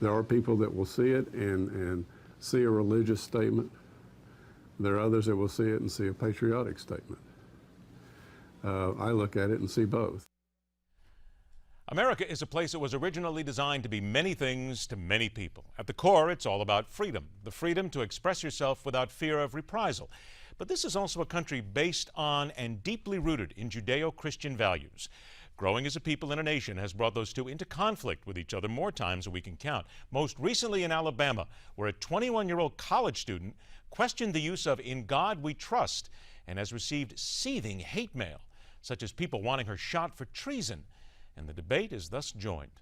There are people that will see it and see a religious statement. There are others that will see it and see a patriotic statement. I look at it and see both. America is a place that was originally designed to be many things to many people. At the core, it's all about freedom, the freedom to express yourself without fear of reprisal. But this is also a country based on and deeply rooted in Judeo-Christian values. Growing as a people and a nation has brought those two into conflict with each other more times than we can count. Most recently in Alabama, where a 21-year-old college student questioned the use of "In God We Trust" and has received seething hate mail, such as people wanting her shot for treason. And the debate is thus joined.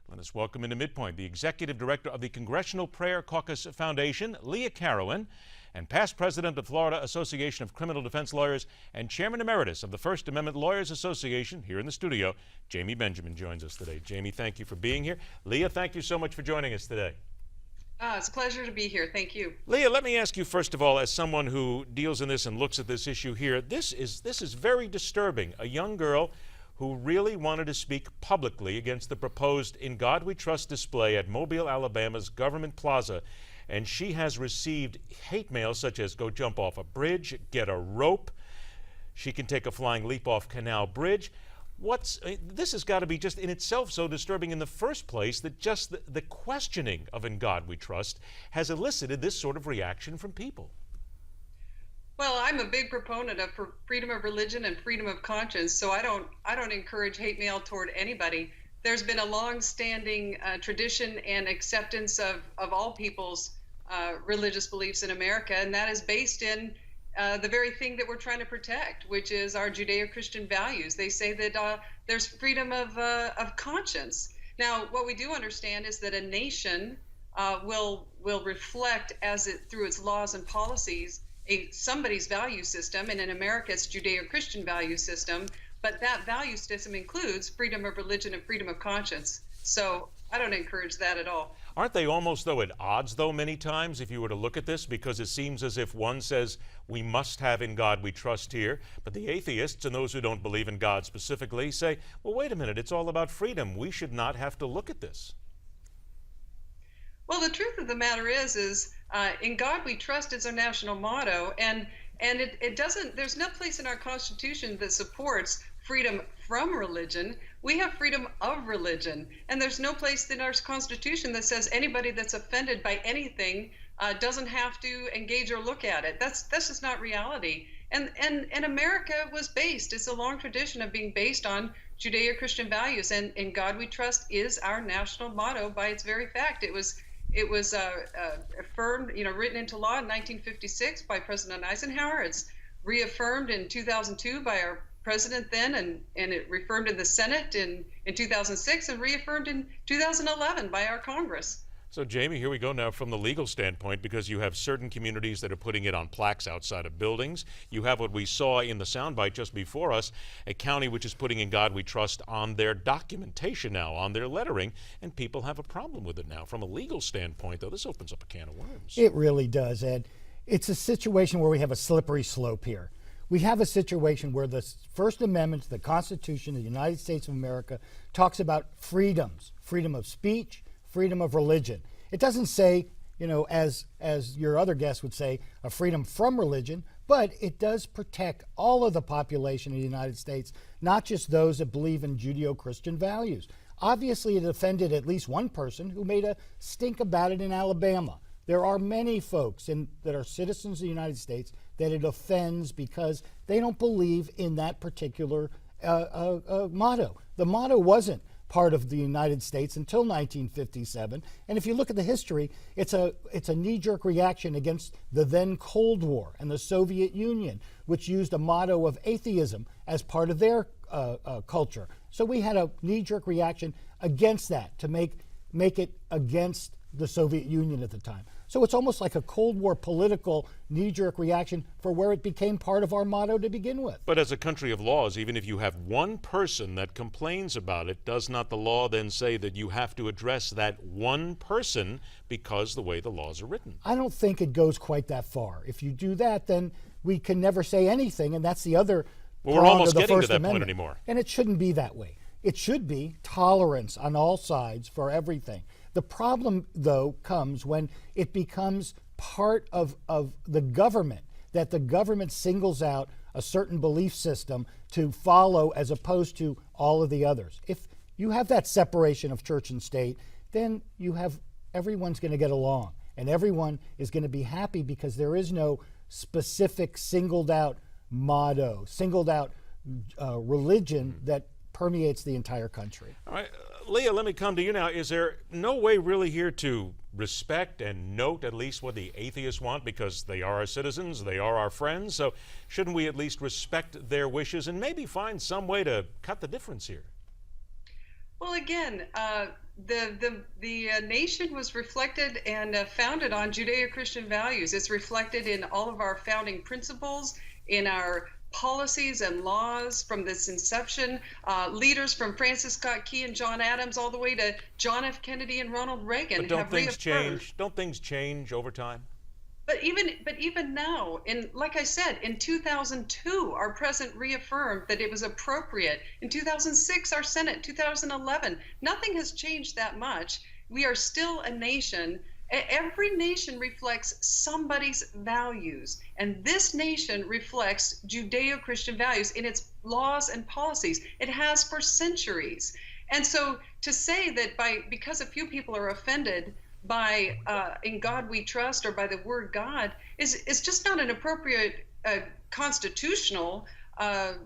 Let us welcome into MidPoint the Executive Director of the Congressional Prayer Caucus Foundation, Lea Carawan, and past President of the Florida Association of Criminal Defense Lawyers and Chairman Emeritus of the First Amendment Lawyers Association, here in the studio, Jamie Benjamin joins us today. Jamie, thank you for being here. Lea, thank you so much for joining us today. It's a pleasure to be here. Thank you. Lea, let me ask you first of all, as someone who deals in this and looks at this issue here, this is very disturbing. A young girl who really wanted to speak publicly against the proposed "In God We Trust" display at Mobile, Alabama's Government Plaza, and she has received hate mail such as "Go jump off a bridge," "Get a rope," "She can take a flying leap off Canal Bridge." This has got to be just in itself so disturbing in the first place that just the questioning of "In God We Trust" has elicited this sort of reaction from people. Well, I'm a big proponent of freedom of religion and freedom of conscience, so I don't encourage hate mail toward anybody. There's been a long-standing tradition and acceptance of all people's religious beliefs in America, and that is based in the very thing that we're trying to protect, which is our Judeo-Christian values. They say that there's freedom of conscience. Now, what we do understand is that a nation will reflect through its laws and policies somebody's value system, and in America it's Judeo-Christian value system, but that value system includes freedom of religion and freedom of conscience. So I don't encourage that at all. Aren't they almost, though, at odds, though, many times, if you were to look at this? Because it seems as if one says we must have "In God We Trust" here, but the atheists and those who don't believe in God specifically say, well, wait a minute, it's all about freedom. We should not have to look at this. Well, the truth of the matter is "In God We Trust" is our national motto, and it doesn't. There's no place in our Constitution that supports freedom from religion. We have freedom of religion, and there's no place in our Constitution that says anybody that's offended by anything doesn't have to engage or look at it. That's just not reality. And America was based. It's a long tradition of being based on Judeo-Christian values, and "In God We Trust" is our national motto by its very fact. It was affirmed, written into law in 1956 by President Eisenhower. It's reaffirmed in 2002 by our president then, and it reaffirmed in the Senate in 2006 and reaffirmed in 2011 by our Congress. So, Jamie, here we go now from the legal standpoint, because you have certain communities that are putting it on plaques outside of buildings. You have what we saw in the soundbite just before us, a county which is putting "In God We Trust" on their documentation now, on their lettering, and people have a problem with it now. From a legal standpoint, though, this opens up a can of worms. It really does, Ed. It's a situation where we have a slippery slope here. We have a situation where the First Amendment to the Constitution of the United States of America talks about freedoms, freedom of speech, freedom of religion. It doesn't say, as your other guest would say, a freedom from religion, but it does protect all of the population of the United States, not just those that believe in Judeo-Christian values. Obviously, it offended at least one person who made a stink about it in Alabama. There are many folks that are citizens of the United States that it offends because they don't believe in that particular motto. The motto wasn't part of the United States until 1957, and if you look at the history, it's a knee-jerk reaction against the then Cold War and the Soviet Union, which used a motto of atheism as part of their culture. So we had a knee-jerk reaction against that to make it against the Soviet Union at the time. So it's almost like a Cold War political knee-jerk reaction for where it became part of our motto to begin with. But as a country of laws, even if you have one person that complains about it, does not the law then say that you have to address that one person because the way the laws are written? I don't think it goes quite that far. If you do that, then we can never say anything, and that's the other well, we're almost getting First to that Amendment. Point anymore. And it shouldn't be that way. It should be tolerance on all sides for everything. The problem, though, comes when it becomes part of the government, that the government singles out a certain belief system to follow as opposed to all of the others. If you have that separation of church and state, then everyone's going to get along, and everyone is going to be happy because there is no specific singled out motto, singled out religion that permeates the entire country. All right, Lea, let me come to you now. Is there no way really here to respect and note at least what the atheists want, because they are our citizens, they are our friends, so shouldn't we at least respect their wishes and maybe find some way to cut the difference here? Well, again, the nation was reflected and founded on Judeo-Christian values. It's reflected in all of our founding principles, in our policies and laws from this inception. Leaders from Francis Scott Key and John Adams all the way to John F. Kennedy and Ronald Reagan But don't have things reaffirmed. change? Don't things change over time? But even now, like I said, in 2002, our president reaffirmed that it was appropriate. In 2006, our Senate, 2011, nothing has changed that much. We are still a nation. Every nation reflects somebody's values, and this nation reflects Judeo-Christian values in its laws and policies. It has for centuries. And so to say that because a few people are offended by in God we trust or by the word God is just not an appropriate constitutional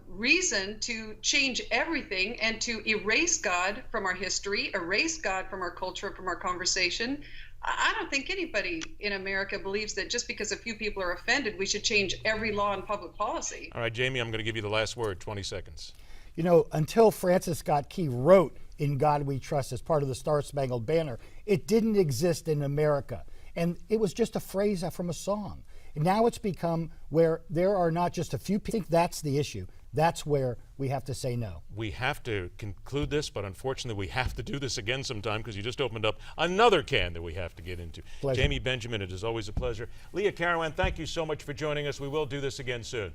reason to change everything and to erase God from our history, erase God from our culture, from our conversation. I don't think anybody in America believes that just because a few people are offended, we should change every law and public policy. All right, Jamie, I'm going to give you the last word, 20 seconds. You know, until Francis Scott Key wrote "In God We Trust" as part of the Star-Spangled Banner, it didn't exist in America. And it was just a phrase from a song. And now it's become where there are not just a few people. I think that's the issue. That's where we have to say no. We have to conclude this, but unfortunately we have to do this again sometime because you just opened up another can that we have to get into. Pleasure. Jamie Benjamin, it is always a pleasure. Lea Carawan, thank you so much for joining us. We will do this again soon.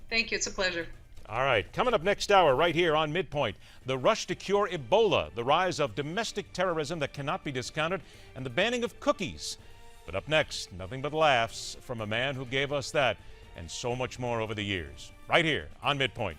Thank you. It's a pleasure. All right, coming up next hour right here on MidPoint, the rush to cure Ebola, the rise of domestic terrorism that cannot be discounted, and the banning of cookies. But up next, nothing but laughs from a man who gave us that and so much more over the years, right here on MidPoint.